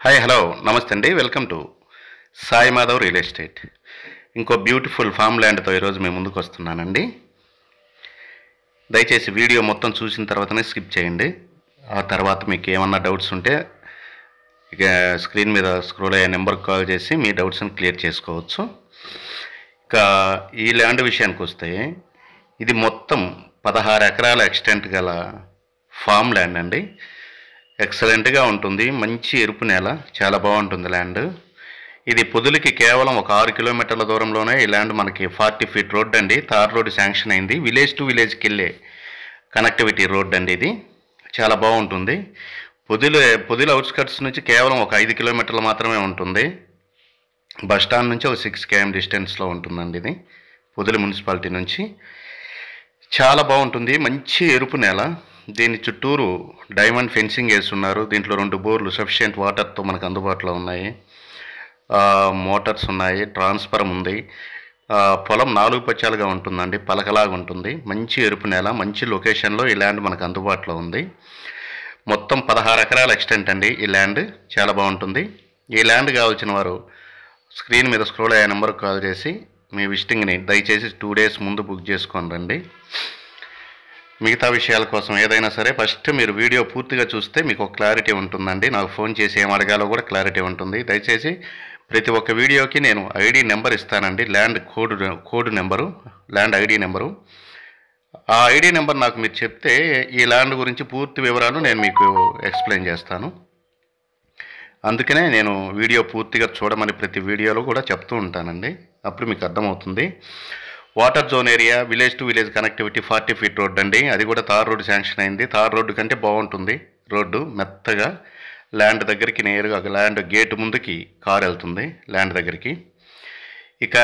Hi hello నమస్తే అండి. Welcome to Sai Madhav real estate. ఇంకో బ్యూటిఫుల్ ఫామ్ ల్యాండ్తో ఈరోజు మేము ముందుకు వస్తున్నానండి. దయచేసి వీడియో మొత్తం చూసిన తర్వాతనే స్కిప్ చేయండి. ఆ తర్వాత మీకు ఏమన్నా డౌట్స్ ఉంటే ఇక స్క్రీన్ మీద స్క్రోల్ అయ్యే నెంబర్కి కాల్ చేసి మీ డౌట్స్ని క్లియర్ చేసుకోవచ్చు. ఇక ఈ ల్యాండ్ విషయానికి వస్తే ఇది మొత్తం 16 ఎకరాల ఎక్స్టెంట్ గల ఫామ్ ల్యాండ్ అండి. ఎక్సలెంట్గా ఉంటుంది. మంచి ఎరుపు నేల, చాలా బాగుంటుంది ల్యాండ్. ఇది పొదులకి కేవలం ఒక 6 కిలోమీటర్ల దూరంలోనే ఈ ల్యాండ్ మనకి 40 ఫీట్ రోడ్ అండి. తార్ రోడ్ శాంక్షన్ అయింది. విలేజ్ టు విలేజ్కి వెళ్ళే కనెక్టివిటీ రోడ్ అండి. ఇది చాలా బాగుంటుంది. పొదిల అవుట్స్కట్స్ నుంచి కేవలం ఒక 5 కిలోమీటర్లు మాత్రమే ఉంటుంది. బస్ స్టాండ్ నుంచి ఒక 6 km డిస్టెన్స్లో ఉంటుందండి. ఇది పొదిలి మున్సిపాలిటీ నుంచి. చాలా బాగుంటుంది. మంచి ఎరుపు నేల. దీని చుట్టూరు డైమండ్ ఫెన్సింగ్ వేస్తున్నారు. దీంట్లో 2 బోర్లు సఫిషియెంట్ వాటర్తో మనకు అందుబాటులో ఉన్నాయి. మోటార్స్ ఉన్నాయి. ట్రాన్స్ఫార్మర్ ఉంది. పొలం 4 పచ్చాలుగా ఉంటుందండి. పలకలాగా ఉంటుంది. మంచి ఎరుపు నేల, మంచి లొకేషన్లో ఈ ల్యాండ్ మనకు అందుబాటులో ఉంది. మొత్తం 16 ఎకరాల ఎక్స్టెంట్ అండి ఈ ల్యాండ్. చాలా బాగుంటుంది. ఈ ల్యాండ్ కావాల్సిన వారు స్క్రీన్ మీద స్క్రోల్ అయ్యే నెంబర్కి కాల్ చేసి మీ విజిటింగ్ని దయచేసి 2 days ముందు బుక్ చేసుకొని రండి. మిగతా విషయాల కోసం ఏదైనా సరే ఫస్ట్ మీరు వీడియో పూర్తిగా చూస్తే మీకు ఒక క్లారిటీ ఉంటుందండి. నాకు ఫోన్ చేసి ఏం అడగాలో కూడా క్లారిటీ ఉంటుంది. దయచేసి ప్రతి ఒక్క వీడియోకి నేను ఐడి నెంబర్ ఇస్తానండి. Land code number, land ID number. ఆ ఐడి నెంబర్ నాకు మీరు చెప్తే ఈ ల్యాండ్ గురించి పూర్తి వివరాలు నేను మీకు ఎక్స్ప్లెయిన్ చేస్తాను. అందుకనే నేను వీడియో పూర్తిగా చూడమని ప్రతి వీడియోలో కూడా చెప్తూ ఉంటానండి. అప్పుడు మీకు అర్థమవుతుంది. Water zone area, village to village connectivity 40 feet road అండి. అది కూడా తార్ రోడ్డు శాంక్షన్ అయింది. తార్ రోడ్డు కంటే బాగుంటుంది రోడ్డు. మెత్తగా ల్యాండ్ దగ్గరికి నేరుగా ల్యాండ్ గేటు ముందుకి కారు వెళ్తుంది ల్యాండ్ దగ్గరికి. ఇక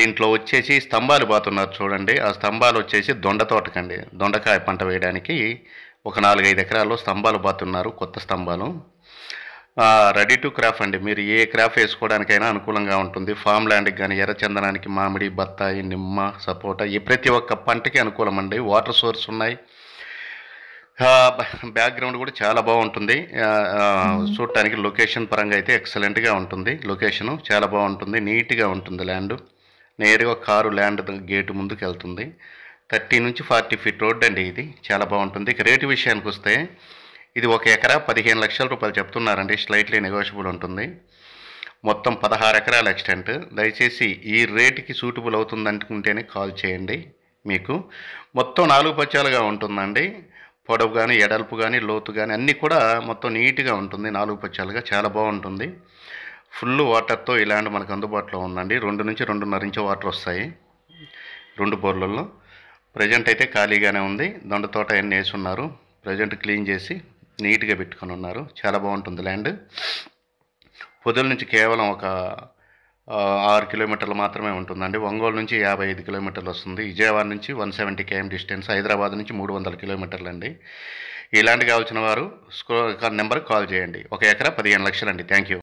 దీంట్లో వచ్చేసి స్తంభాలు బాతున్నారు చూడండి. ఆ స్తంభాలు వచ్చేసి దొండ తోటకండి. దొండకాయ పంట వేయడానికి ఒక 4-5 ఎకరాల్లో స్తంభాలు బాతున్నారు. కొత్త స్తంభాలు. రెడీ టు క్రాప్ అండి. మీరు ఏ క్రాప్ వేసుకోవడానికైనా అనుకూలంగా ఉంటుంది. ఫామ్ ల్యాండ్కి కానీ, ఎర్రచందనానికి, మామిడి, బత్తాయి, నిమ్మ, సపోటా ప్రతి ఒక్క పంటకి అనుకూలం అండి. వాటర్ సోర్స్ ఉన్నాయి. బ్యాక్గ్రౌండ్ కూడా చాలా బాగుంటుంది. చూడటానికి లొకేషన్ పరంగా అయితే ఎక్సలెంట్గా ఉంటుంది. లొకేషను చాలా బాగుంటుంది. నీట్గా ఉంటుంది ల్యాండ్. నేరుగా కారు ల్యాండ్ గేటు ముందుకు వెళ్తుంది. 30 నుంచి 40 ఫీట్ రోడ్ అండి. ఇది చాలా బాగుంటుంది. ఇక రేటు విషయానికి వస్తే ఇది 1 ఎకరా 15 లక్షల రూపాయలు చెప్తున్నారండి. స్లైట్లీ నెగోషియబుల్ ఉంటుంది. మొత్తం 16 ఎకరాల ఎక్స్టెంట్. దయచేసి ఈ రేటుకి సూటబుల్ అవుతుంది అనుకుంటేనే కాల్ చేయండి. మీకు మొత్తం 4 పచ్చాలుగా ఉంటుందండి. పొడవు కానీ, ఎడల్పు కానీ, లోతు కానీ అన్నీ కూడా మొత్తం నీట్గా ఉంటుంది. 4 పచ్చాలుగా చాలా బాగుంటుంది. ఫుల్ వాటర్తో ఈ ల్యాండ్ మనకు అందుబాటులో ఉందండి. 2 నుంచి 2.5 ఇంచు వాటర్ వస్తాయి 2 బోర్లలో. ప్రజెంట్ అయితే ఖాళీగానే ఉంది. దొండ తోట అన్నీ వేసి ఉన్నారు. ప్రజెంట్ క్లీన్ చేసి నీట్గా పెట్టుకొని ఉన్నారు. చాలా బాగుంటుంది ల్యాండ్. పొదల నుంచి కేవలం ఒక 6 కిలోమీటర్లు మాత్రమే ఉంటుందండి. ఒంగోలు నుంచి 55 కిలోమీటర్లు వస్తుంది. విజయవాడ నుంచి 170 km డిస్టెన్స్. హైదరాబాద్ నుంచి 300 కిలోమీటర్లు అండి. ఈ ల్యాండ్ కావాల్సిన వారు నెంబర్కి కాల్ చేయండి. 1 ఎకరా 15 లక్షలు అండి. Thank you.